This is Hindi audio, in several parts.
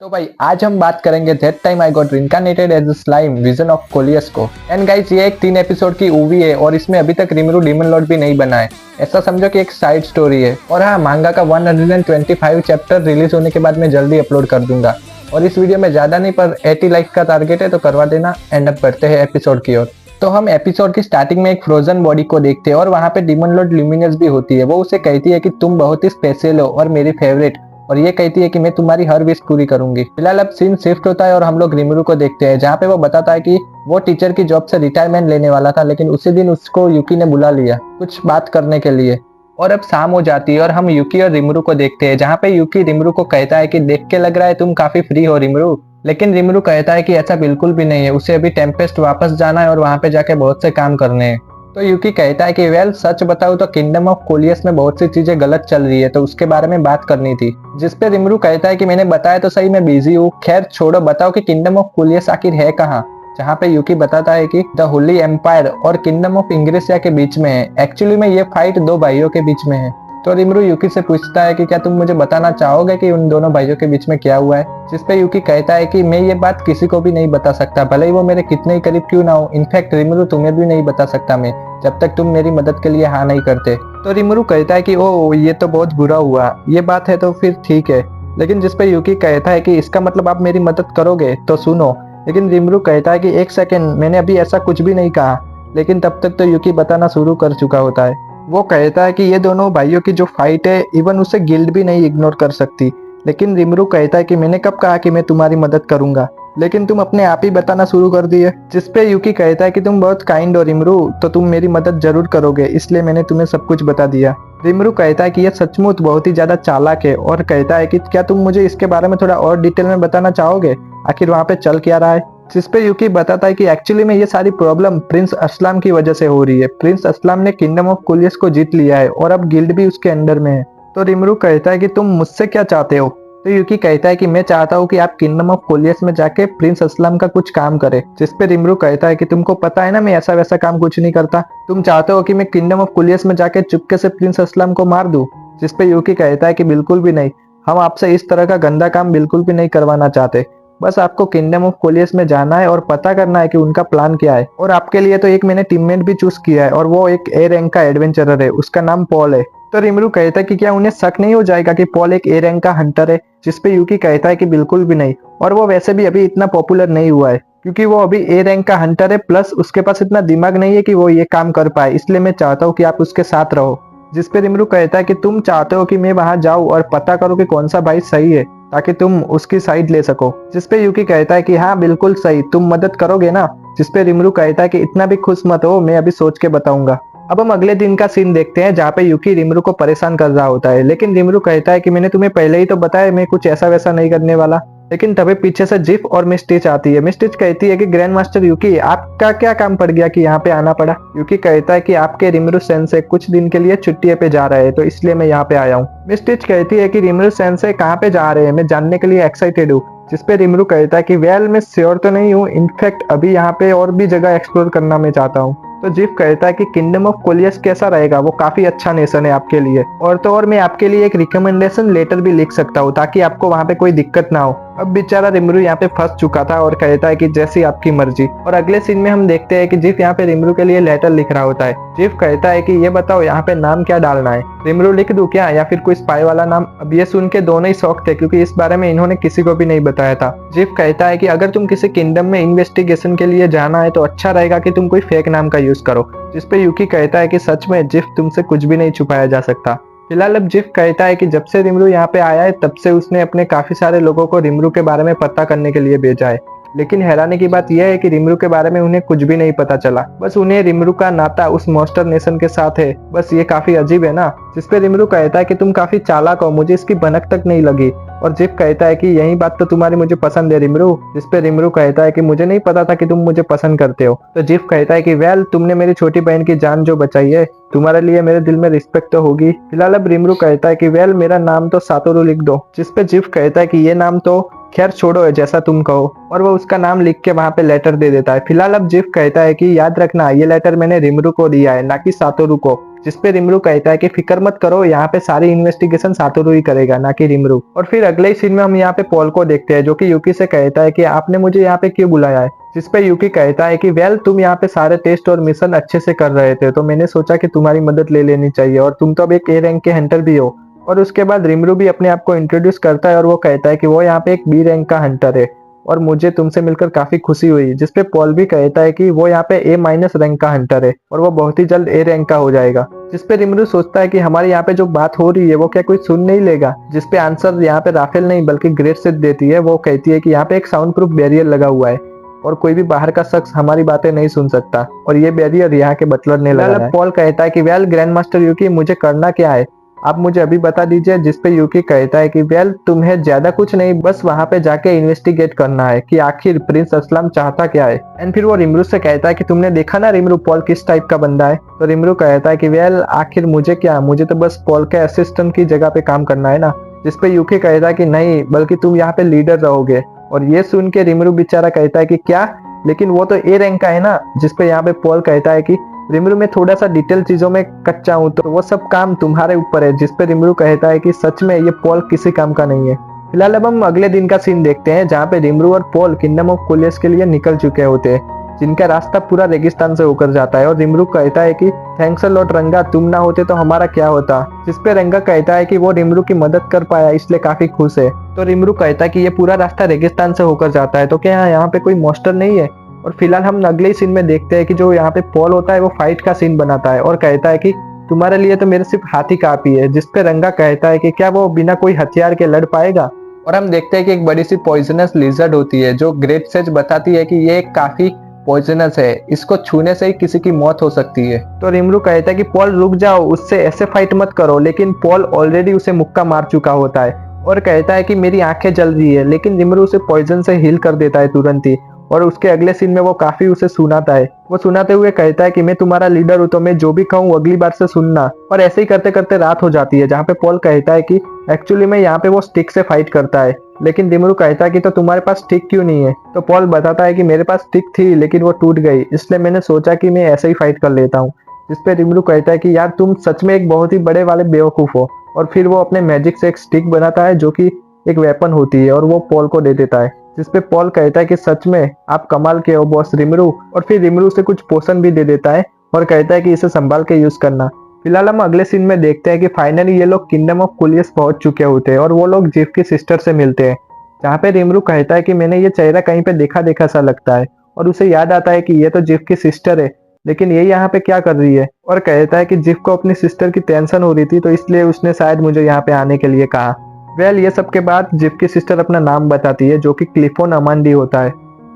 तो भाई आज हम बात करेंगे that time I got reincarnated as a slime vision of Coleus को। एंड गाइस ये एक 3 एपिसोड की मूवी है और इसमें अभी तक रिमरू डीमन लॉर्ड भी नहीं बना है। ऐसा समझो कि एक साइड स्टोरी है। और हाँ, मांगा का 125 चैप्टर रिलीज होने के बाद मैं जल्दी अपलोड कर दूंगा। और इस वीडियो में ज्यादा नहीं पर 80 लाइक का टारगेट है तो करवा देना। एंड अब बढ़ते हैं एपिसोड की ओर। तो हम एपिसोड की स्टार्टिंग में एक फ्रोजन बॉडी को देखते हैं और वहाँ पे डीमन लॉर्ड ल्यूमिनस भी होती है। वो उसे कहती है कि तुम बहुत ही स्पेशल हो और मेरी फेवरेट, और ये कहती है कि मैं तुम्हारी हर विश पूरी करूंगी। फिलहाल अब सीन शिफ्ट होता है और हम लोग रिमरू को देखते हैं, जहाँ पे वो बताता है कि वो टीचर की जॉब से रिटायरमेंट लेने वाला था, लेकिन उसी दिन उसको यूकी ने बुला लिया कुछ बात करने के लिए। और अब शाम हो जाती है और हम यूकी और रिमरू को देखते हैं, जहाँ पे यूकी रिमरू को कहता है कि देख के लग रहा है तुम काफी फ्री हो रिमरू। लेकिन रिमरू कहता है कि ऐसा बिल्कुल भी नहीं है, उसे अभी टेम्पेस्ट वापस जाना है और वहां पे जाके बहुत से काम करने हैं। तो यूकी कहता है कि वेल सच बताऊं तो किंगडम ऑफ कोलियस में बहुत सी चीजें गलत चल रही है, तो उसके बारे में बात करनी थी। जिस पे रिमरू कहता है कि मैंने बताया तो सही, मैं बिजी हूँ, खैर छोड़ो, बताओ कि किंगडम ऑफ कोलियस आखिर है कहाँ। जहाँ पे यूकी बताता है कि द होली एम्पायर और किंगडम ऑफ इंग्रेसिया के बीच में है। एक्चुअली में ये फाइट दो भाइयों के बीच में है। तो रिमरू यूकी से पूछता है कि क्या तुम मुझे बताना चाहोगे कि उन दोनों भाइयों के बीच में क्या हुआ है। जिस पे यूकी कहता है कि मैं ये बात किसी को भी नहीं बता सकता, भले ही वो मेरे कितने ही करीब क्यों ना हो। इनफैक्ट रिमरू तुम्हें भी नहीं बता सकता मैं, जब तक तुम मेरी मदद के लिए हाँ नहीं करते। तो रिमरू कहता है कि ओ ये तो बहुत बुरा हुआ, ये बात है तो फिर ठीक है। लेकिन जिस पे यूकी कहता है कि इसका मतलब आप मेरी मदद करोगे तो सुनो। लेकिन रिमरू कहता है कि एक सेकेंड, मैंने अभी ऐसा कुछ भी नहीं कहा। लेकिन तब तक तो यूकी बताना शुरू कर चुका होता है। वो कहता है कि ये दोनों भाइयों की जो फाइट है, इवन उसे गिल्ड भी नहीं इग्नोर कर सकती। लेकिन रिमरू कहता है कि मैंने कब कहा कि मैं तुम्हारी मदद करूंगा, लेकिन तुम अपने आप ही बताना शुरू कर दिए। जिस पे यूकी कहता है कि तुम बहुत काइंड हो रिमरू, तो तुम मेरी मदद जरूर करोगे, इसलिए मैंने तुम्हें सब कुछ बता दिया। रिमरू कहता है कि यह सचमुच बहुत ही ज्यादा चालाक है और कहता है कि क्या तुम मुझे इसके बारे में थोड़ा और डिटेल में बताना चाहोगे, आखिर वहाँ पे चल क्या रहा है। जिस पे यूकी बताता है कि एक्चुअली में ये सारी प्रॉब्लम प्रिंस असलाम की वजह से हो रही है। प्रिंस असलाम ने किंगडम ऑफ कोलियस को जीत लिया है और अब गिल्ड भी उसके अंडर में है। तो रिमरू कहता है कि तुम मुझसे क्या चाहते हो। तो यूकी कहता है कि मैं चाहता हूँ कि आप किंगडम ऑफ कोलियस में जाके प्रिंस असलम का कुछ काम करें। जिस पे रिमरू कहता है कि तुमको पता है ना, मैं ऐसा वैसा काम कुछ नहीं करता। तुम चाहते हो कि मैं किंगडम ऑफ कोलियस में जाके चुपके से प्रिंस असलम को मार दूं। जिस पे यूकी कहता है कि बिल्कुल भी नहीं, हम आपसे इस तरह का गंदा काम बिल्कुल भी नहीं करवाना चाहते। बस आपको किंगडम ऑफ कोलियस में जाना है और पता करना है कि उनका प्लान क्या है। और आपके लिए तो एक मैंने टीममेट भी चूज किया है और वो एक ए रैंक का एडवेंचरर है, उसका नाम पॉल है। तो रिमरू कहता है कि क्या उन्हें शक नहीं हो जाएगा कि पॉल एक ए रैंक का हंटर है। जिस पे यूकी कहता है कि बिल्कुल भी नहीं, और वो वैसे भी अभी इतना पॉपुलर नहीं हुआ है, क्योंकि वो अभी ए रैंक का हंटर है, प्लस उसके पास इतना दिमाग नहीं है कि वो ये काम कर पाए, इसलिए मैं चाहता हूँ कि आप उसके साथ रहो। जिस पे रिमरू कहता है कि तुम चाहते हो कि मैं वहां जाऊं और पता करूं कि कौन सा भाई सही है, ताकि तुम उसकी साइड ले सको। जिस पे यूकी कहता है कि हाँ बिल्कुल सही, तुम मदद करोगे ना। जिस पे रिमरू कहता है कि इतना भी खुश मत हो, मैं अभी सोच के बताऊंगा। अब हम अगले दिन का सीन देखते हैं, जहाँ पे यूकी रिमरू को परेशान कर रहा होता है। लेकिन रिमरू कहता है कि मैंने तुम्हें पहले ही तो बताया, मैं कुछ ऐसा वैसा नहीं करने वाला। लेकिन तभी पीछे से जिफ और मिस टिच आती है। मिस टिच कहती है कि ग्रैंड मास्टर यूकी, आपका क्या काम पड़ गया कि यहाँ पे आना पड़ा। यूकी कहता है कि आपके रिमरू सेंसे कुछ दिन के लिए छुट्टी पे जा रहे हैं, तो इसलिए मैं यहाँ पे आया हूँ। मिस टिच कहती है कि रिमरू सेंसे कहाँ पे जा रहे हैं, मैं जानने के लिए एक्साइटेड हूँ। जिस पे रिमरू कहता है कि वेल मैं श्योर तो नहीं हूँ, इनफैक्ट अभी यहाँ पे और भी जगह एक्सप्लोर करना मैं चाहता हूँ। तो जिफ कहता है कि किंगडम ऑफ कोलियस कैसा रहेगा, वो काफी अच्छा नेशन है आपके लिए, और तो और मैं आपके लिए एक रिकमेंडेशन लेटर भी लिख सकता हूँ, ताकि आपको वहाँ पे कोई दिक्कत ना हो। अब बेचारा रिमरू यहाँ पे फंस चुका था और कहता है कि जैसी आपकी मर्जी। और अगले सीन में हम देखते हैं कि जिफ यहाँ पे रिमरू के लिए लेटर लिख रहा होता है। जिफ कहता है कि ये बताओ यहाँ पे नाम क्या डालना है, रिमरू लिख दूं क्या या फिर कोई स्पाई वाला नाम। अब ये सुन के दोनों ही शॉक थे, क्योंकि इस बारे में इन्होंने किसी को भी नहीं बताया था। जिफ कहता है कि अगर तुम किसी किंगडम में इन्वेस्टिगेशन के लिए जाना है तो अच्छा रहेगा कि तुम कोई फेक नाम का यूज करो। जिस पे यूकी कहता है कि सच में जिफ, तुमसे कुछ भी नहीं छुपाया जा सकता। फिलहाल अब जिफ कहता है कि जब से रिमरू यहाँ पे आया है, तब से उसने अपने काफी सारे लोगों को रिमरू के बारे में पता करने के लिए भेजा है। लेकिन हैरानी की बात यह है कि रिमरू के बारे में उन्हें कुछ भी नहीं पता चला। बस उन्हें रिमरू का नाता उस मॉन्स्टर नेशन के साथ है। बस ये काफी अजीब है ना। जिस पे रिमरू कहता है कि तुम काफी चालाक हो, मुझे इसकी भनक तक नहीं लगी। और जिफ कहता है कि यही बात तो तुम्हारी मुझे पसंद है रिमरू। जिस पे रिमरू कहता है कि मुझे नहीं पता था कि तुम मुझे पसंद करते हो। तो जिफ कहता है कि वेल तुमने मेरी छोटी बहन की जान जो बचाई है, तुम्हारे लिए मेरे दिल में रिस्पेक्ट तो होगी। फिलहाल अब रिमरू कहता है कि वेल मेरा नाम तो सातोरू लिख दो। जिस पे जिफ कहता है कि ये नाम तो खैर छोड़ो है, जैसा तुम कहो, और वो उसका नाम लिख के वहां पे लेटर दे देता है। फिलहाल अब जिफ कहता है कि याद रखना, ये लेटर मैंने रिमरू को दिया है, ना कि सातोरू को। जिसपे रिमरू कहता है कि फिक्र मत करो, यहाँ पे सारी इन्वेस्टिगेशन सातोरू ही करेगा, ना कि रिमरू। और फिर अगले ही सीन में हम यहाँ पे पॉल को देखते हैं जो कि यूकी से कहता है कि आपने मुझे यहाँ पे क्यों बुलाया है। जिसपे यूकी कहता है कि वेल तुम यहाँ पे सारे टेस्ट और मिशन अच्छे से कर रहे थे तो मैंने सोचा कि तुम्हारी मदद ले लेनी चाहिए, और तुम तो अब एक ए रैंक के हंटर भी हो। और उसके बाद रिमरू भी अपने आप को इंट्रोड्यूस करता है और वो कहता है कि वो यहाँ पे एक बी रैंक का हंटर है और मुझे तुमसे मिलकर काफी खुशी हुई। जिसपे पॉल भी कहता है कि वो यहाँ पे ए माइनस रैंक का हंटर है और वो बहुत ही जल्द ए रैंक का हो जाएगा। जिसपे रिमरू सोचता है कि हमारे यहाँ पे जो बात हो रही है वो क्या कोई सुन नहीं लेगा। जिसपे आंसर यहाँ पे राफेल नहीं बल्कि ग्रेट से देती है। वो कहती है कि यहाँ पे एक साउंड प्रूफ बैरियर लगा हुआ है और कोई भी बाहर का शख्स हमारी बातें नहीं सुन सकता, और ये बैरियर यहाँ के बटलर ने लगाया है। पॉल कहता है कि वेल ग्रैंड मास्टर यूकी मुझे करना क्या है, आप मुझे अभी बता दीजिए। जिसपे यूकी कहता है कि वेल तुम्हें ज्यादा कुछ नहीं, बस वहां पे जाके इन्वेस्टिगेट करना है कि आखिर प्रिंस असलम चाहता क्या है। एंड फिर वो रिमरू से कहता है कि तुमने देखा ना रिमरू पॉल किस टाइप का बंदा है। तो रिमरू कहता है कि वेल आखिर मुझे क्या, मुझे तो बस पॉल के असिस्टेंट की जगह पे काम करना है ना। जिसपे यूकी कहता है कि नहीं, बल्कि तुम यहाँ पे लीडर रहोगे। और ये सुन के रिमरू बेचारा कहता है कि क्या, लेकिन वो तो ए रैंक का है ना। जिसपे यहाँ पे पॉल कहता है कि रिमरू में थोड़ा सा डिटेल चीजों में कच्चा हूँ तो वो सब काम तुम्हारे ऊपर है। जिसपे रिमरू कहता है कि सच में ये पॉल किसी काम का नहीं है। फिलहाल अब हम अगले दिन का सीन देखते हैं जहाँ पे रिमरू और पॉल किंगडम ऑफ कोलियस के लिए निकल चुके होते हैं, जिनका रास्ता पूरा रेगिस्तान से होकर जाता है। और रिमरू कहता है कि थैंक्स अ लॉट रंगा, तुम ना होते तो हमारा क्या होता। जिसपे रंगा कहता है कि वो रिमरू की मदद कर पाया इसलिए काफी खुश है। तो रिमरू कहता है कि ये पूरा रास्ता रेगिस्तान से होकर जाता है तो क्या यहाँ पे कोई मॉन्स्टर नहीं है। और फिलहाल हम अगले ही सीन में देखते हैं कि जो यहाँ पे पॉल होता है वो फाइट का सीन बनाता है और कहता है कि तुम्हारे लिए तो मेरे सिर्फ हाथी काफी है। जिसपे रंगा कहता है कि क्या वो बिना कोई हथियार के लड़ पाएगा। और हम देखते हैं कि एक बड़ी सी पॉइजनस लिजर्ड होती है जो ग्रेट सेज बताती है कि ये काफी पॉइजनस है, इसको छूने से ही किसी की मौत हो सकती है। तो रिमरू कहता है कि पॉल रुक जाओ, उससे ऐसे फाइट मत करो। लेकिन पॉल ऑलरेडी उसे मुक्का मार चुका होता है और कहता है कि मेरी आंखें जल रही है। लेकिन रिमरू उसे पॉइजन से हील कर देता है तुरंत ही। और उसके अगले सीन में वो काफी उसे सुनाता है। वो सुनाते हुए कहता है कि मैं तुम्हारा लीडर हूँ तो मैं जो भी कहूँ अगली बार से सुनना। और ऐसे ही करते करते रात हो जाती है जहाँ पे पॉल कहता है कि एक्चुअली में यहाँ पे वो स्टिक से फाइट करता है। लेकिन रिमरू कहता है कि तो तुम्हारे पास स्टिक क्यों नहीं है। तो पॉल बताता है कि मेरे पास स्टिक थी लेकिन वो टूट गई, इसलिए मैंने सोचा कि मैं ऐसे ही फाइट कर लेता हूँ। जिसपे रिमरू कहता है कि यार तुम सच में एक बहुत ही बड़े वाले बेवकूफ हो। और फिर वो अपने मैजिक से एक स्टिक बनाता है जो कि एक वेपन होती है और वो पॉल को दे देता है। जिसपे पॉल कहता है कि सच में आप कमाल के हो बॉस रिमरू। और फिर रिमरू से कुछ पोशन भी दे देता है और कहता है कि इसे संभाल के यूज करना। फिलहाल हम अगले सीन में देखते हैं कि फाइनली ये लोग किंगडम ऑफ कोलियस पहुंच चुके होते हैं और वो लोग जिफ की सिस्टर से मिलते हैं। जहाँ पे रिमरू कहता है कि मैंने ये चेहरा कहीं पे देखा देखा सा लगता है और उसे याद आता है कि ये तो जिफ की सिस्टर है, लेकिन ये यहाँ पे क्या कर रही है। और कहता है कि जिफ को अपनी सिस्टर की टेंशन हो रही थी तो इसलिए उसने शायद मुझे यहाँ पे आने के लिए कहा। वेल ये सब के बाद जिफ की सिस्टर अपना नाम बताती है जो कि क्लिफोन अमांडी होता है।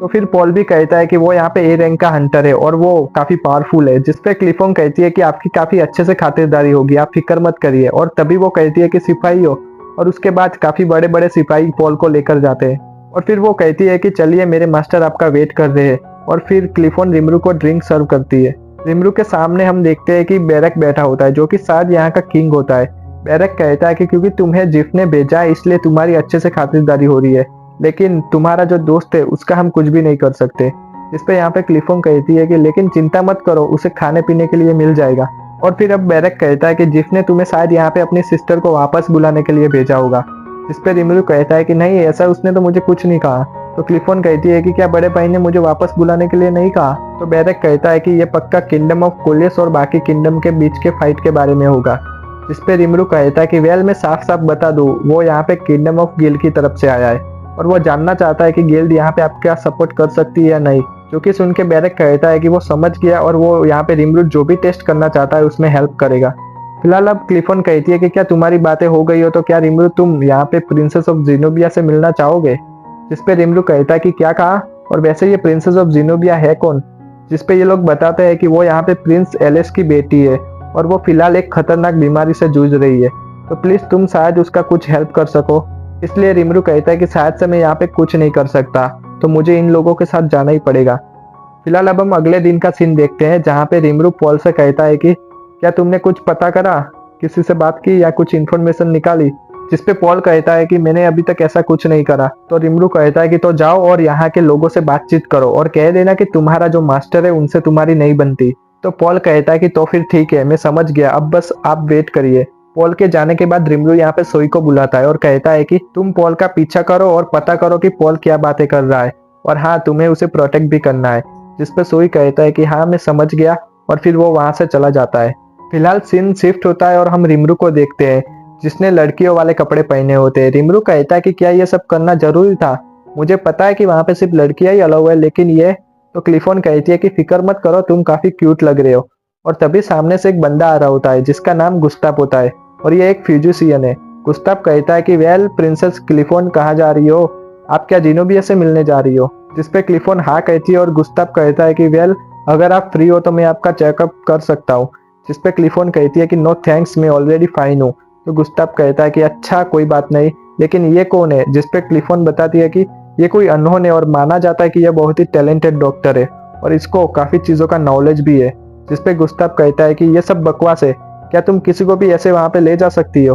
तो फिर पॉल भी कहता है कि वो यहाँ पे ए रैंक का हंटर है और वो काफी पावरफुल है। जिसपे क्लिफोन कहती है कि आपकी काफी अच्छे से खातिरदारी होगी, आप फिक्र मत करिए। और तभी वो कहती है कि सिपाही हो। और उसके बाद काफी बड़े बड़े सिपाही पॉल को लेकर जाते हैं और फिर वो कहती है कि चलिए मेरे मास्टर आपका वेट कर रहे हैं। और फिर क्लिफोन रिमरू को ड्रिंक सर्व करती है। रिमरू के सामने हम देखते हैं कि बैरक बैठा होता है जो कि शायद यहाँ का किंग होता है। बैरक कहता है कि क्योंकि तुम्हें जिफ ने भेजा है इसलिए तुम्हारी अच्छे से खातिरदारी हो रही है, लेकिन तुम्हारा जो दोस्त है उसका हम कुछ भी नहीं कर सकते। इस पे यहाँ पे क्लिफोन कहती है कि लेकिन चिंता मत करो, उसे खाने पीने के लिए मिल जाएगा। और फिर अब बैरक कहता है कि जिफ ने तुम्हें शायद यहाँ पे अपनी सिस्टर को वापस बुलाने के लिए भेजा होगा। जिस पे रिमरू कहता है कि नहीं, ऐसा उसने तो मुझे कुछ नहीं कहा। तो क्लिफोन कहती है कि क्या बड़े भाई ने मुझे वापस बुलाने के लिए नहीं कहा। तो बैरक कहता है कि ये पक्का किंगडम ऑफ कोलियस और बाकी किंगडम के बीच के फाइट के बारे में होगा। जिस पे रिमरू कहता है कि वेल मैं साफ साफ बता दूं, वो यहाँ पे किंगडम ऑफ गिल्ड की तरफ से आया है और वो जानना चाहता है कि गिल्ड यहाँ पे आपका सपोर्ट कर सकती है या नहीं। जो कि सुन के बैरक कहता है कि वो समझ गया और वो यहाँ पे रिमरू जो भी टेस्ट करना चाहता है उसमें हेल्प करेगा। फिलहाल अब क्लिफोन कहती है कि क्या तुम्हारी बातें हो गई हो तो क्या रिमरू तुम यहाँ पे प्रिंसेस ऑफ जिनोबिया से मिलना चाहोगे। जिस पे रिमरू कहता है कि क्या कहा, और वैसे ये प्रिंसेस ऑफ जिनोबिया है कौन। जिस पे ये लोग बताते हैं कि वो यहाँ पे प्रिंस एलिस की बेटी है और वो फिलहाल एक खतरनाक बीमारी से जूझ रही है, तो प्लीज तुम शायद उसका कुछ हेल्प कर सको। इसलिए रिमरू कहता है कि शायद से मैं यहाँ पे कुछ नहीं कर सकता, तो मुझे इन लोगों के साथ जाना ही पड़ेगा। फिलहाल अब हम अगले दिन का सीन देखते हैं जहाँ पे रिमरू पॉल से कहता है कि क्या तुमने कुछ पता करा, किसी से बात की या कुछ इन्फॉर्मेशन निकाली। जिसपे पॉल कहता है कि मैंने अभी तक ऐसा कुछ नहीं करा। तो रिमरू कहता है कि तो जाओ और यहाँ के लोगों से बातचीत करो और कह देना कि तुम्हारा जो मास्टर है उनसे तुम्हारी नहीं बनती। तो पॉल कहता है कि तो फिर ठीक है, मैं समझ गया, अब बस आप वेट करिए। पॉल के जाने के बाद रिमरू यहाँ पे सोई को बुलाता है और कहता है कि तुम पॉल का पीछा करो और पता करो कि पॉल क्या बातें कर रहा है, और हाँ, तुम्हें उसे प्रोटेक्ट भी करना है। जिस पे सोई कहता है कि हाँ, मैं समझ गया, और फिर वो वहां से चला जाता है। फिलहाल सीन शिफ्ट होता है और हम रिमरू को देखते हैं, जिसने लड़कियों वाले कपड़े पहने होते हैं। रिमरू कहता है कि क्या ये सब करना जरूरी था? मुझे पता है कि वहां पे सिर्फ लड़कियां ही अलाउ है, लेकिन ये तो क्लिफोन कहती है कि फिक्र मत करो, तुम काफी क्यूट लग रहे हो। और तभी सामने से एक बंदा आ रहा होता है जिसका नाम गुस्ताव होता है, और ये एक फ्यूजिशियन है। गुस्ताव कहता है कि वेल प्रिंसेस क्लिफोन, कहाँ जा रही हो? आप क्या जिनोबिया से मिलने जा रही हो? जिसपे क्लिफोन हाँ कहती है और गुस्ताव कहता है कि वेल अगर आप फ्री हो तो मैं आपका चेकअप कर सकता हूँ। जिसपे क्लिफोन कहती है कि नो थैंक्स, मैं ऑलरेडी फाइन हूँ। तो गुस्ताव कहता है कि अच्छा कोई बात नहीं, लेकिन ये कौन है? जिसपे क्लिफोन बताती है कि ये कोई अनहोन है और माना जाता है कि यह बहुत ही टैलेंटेड डॉक्टर है और इसको काफी चीजों का नॉलेज भी है। जिसपे गुस्ताव कहता है कि ये सब बकवास है, क्या तुम किसी को भी ऐसे वहां पे ले जा सकती हो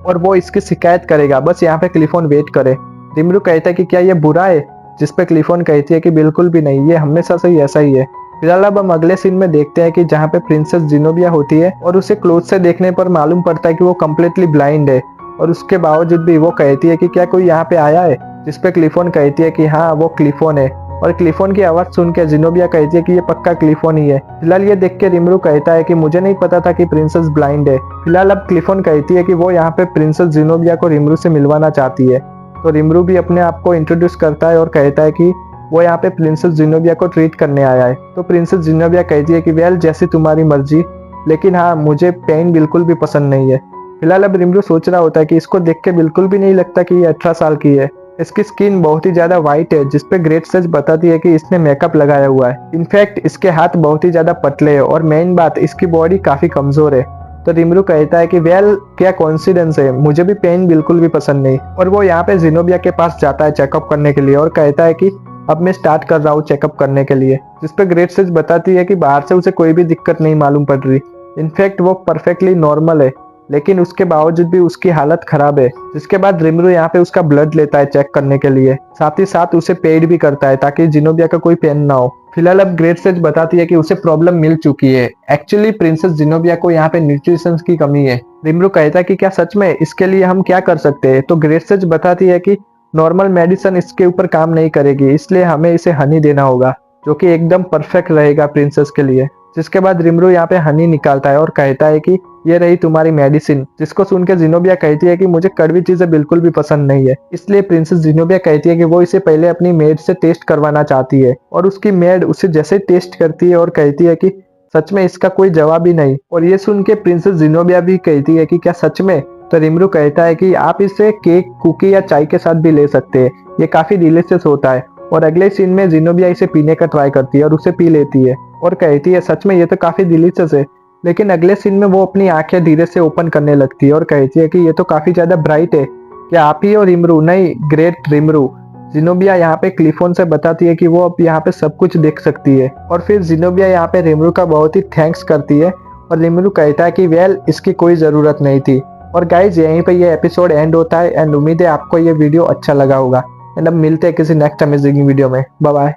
और वो इसकी शिकायत करेगा, बस यहाँ पे क्लिफोन वेट करे। रिमरू कहता है कि क्या ये बुरा है? जिसपे क्लिफोन कहती है कि बिल्कुल भी नहीं, ये हमेशा से ही ऐसा ही है। फिलहाल अब हम अगले सीन में देखते हैं कि जहाँ पे प्रिंसेस जिनोबिया होती है और उसे क्लोज से देखने पर मालूम पड़ता है कि वो कम्प्लीटली ब्लाइंड है, और उसके बावजूद भी वो कहती है कि क्या कोई यहाँ पे आया है? जिसपे क्लिफोन कहती है कि हाँ, वो क्लिफोन है, और क्लिफोन की आवाज सुन के जिनोबिया कहती है कि ये पक्का क्लिफोन ही है। फिलहाल ये देख के रिमरू कहता है कि मुझे नहीं पता था कि प्रिंसेस ब्लाइंड है। फिलहाल अब क्लिफोन कहती है कि वो यहाँ पे प्रिंसेस जिनोबिया को रिमरू से मिलवाना चाहती है। तो रिमरू भी अपने आप को इंट्रोड्यूस करता है और कहता है कि वो यहाँ पे प्रिंसेस जिनोबिया को ट्रीट करने आया है। तो प्रिंसेस जिनोबिया कहती है कि वेल जैसी तुम्हारी मर्जी, लेकिन हाँ, मुझे पेन बिल्कुल भी पसंद नहीं है। फिलहाल अब रिमरू सोच रहा होता है कि इसको देख के बिल्कुल भी नहीं लगता कि ये 18 साल की है। इसकी स्किन बहुत ही ज्यादा व्हाइट है, जिसपे ग्रेट सच बताती है कि इसने मेकअप लगाया हुआ है। इनफैक्ट इसके हाथ बहुत ही ज्यादा पतले है, और मेन बात, इसकी बॉडी काफी कमजोर है। तो रिमरू कहता है कि वेल क्या कॉन्सिडेंस है, मुझे भी पेन बिल्कुल भी पसंद नहीं। और वो यहाँ पे जिनोबिया के पास जाता है चेकअप करने के लिए और कहता है कि अब मैं स्टार्ट कर रहा हूँ चेकअप करने के लिए। जिसपे ग्रेट सच बताती है कि बाहर से उसे कोई भी दिक्कत नहीं मालूम पड़ रही, इनफैक्ट वो परफेक्टली नॉर्मल है, लेकिन उसके बावजूद भी उसकी हालत खराब है। जिसके बाद रिमरू यहाँ पे उसका ब्लड लेता है चेक करने के लिए, साथ ही साथ उसे पेड भी करता है ताकि जिनोबिया का कोई पेन ना हो। फिलहाल अब ग्रेट सच बताती है कि उसे प्रॉब्लम मिल चुकी है, एक्चुअली प्रिंसेस जिनोबिया को यहाँ पे न्यूट्रिशन की कमी है। रिमरू कहता है कि क्या सच में? इसके लिए हम क्या कर सकते हैं? तो ग्रेट सच बताती है कि नॉर्मल मेडिसिन इसके ऊपर काम नहीं करेगी, इसलिए हमें इसे हनी देना होगा, जो कि एकदम परफेक्ट रहेगा प्रिंसेस के लिए। जिसके बाद रिमरू यहाँ पे हनी निकालता है और कहता है कि ये रही तुम्हारी मेडिसिन। जिसको सुन के जिनोबिया कहती है कि मुझे कड़वी चीजें बिल्कुल भी पसंद नहीं है। इसलिए प्रिंसेस जिनोबिया कहती है कि वो इसे पहले अपनी मेड से टेस्ट करवाना चाहती है, और उसकी मेड उसे जैसे टेस्ट करती है और कहती है कि सच में इसका कोई जवाब ही नहीं। और ये सुन के प्रिंसेस जिनोबिया भी कहती है कि क्या सच में? तो रिमरू कहता है कि आप इसे केक, कुकी या चाय के साथ भी ले सकते हैं, ये काफी डिलीशियस होता है। और अगले सीन में जिनोबिया इसे पीने का ट्राई करती है और उसे पी लेती है और कहती है सच में ये तो काफी डिलीशियस है। लेकिन अगले सीन में वो अपनी आंखें धीरे से ओपन करने लगती है और कहती है कि ये तो काफी ज्यादा ब्राइट है, क्या आप ही हो रिमरू? नहीं, ग्रेट रिमरू। जिनोबिया यहाँ पे क्लिफोन से बताती है कि वो अब यहाँ पे सब कुछ देख सकती है, और फिर जिनोबिया यहाँ पे रिमरू का बहुत ही थैंक्स करती है, और रिमरू कहता है कि वेल इसकी कोई जरूरत नहीं थी। और गाइज यहीं पे ये एपिसोड एंड होता है, एंड उम्मीद है आपको ये वीडियो अच्छा लगा होगा। एंड अब मिलते हैं किसी नेक्स्ट अमेजिंग वीडियो में। Bye bye.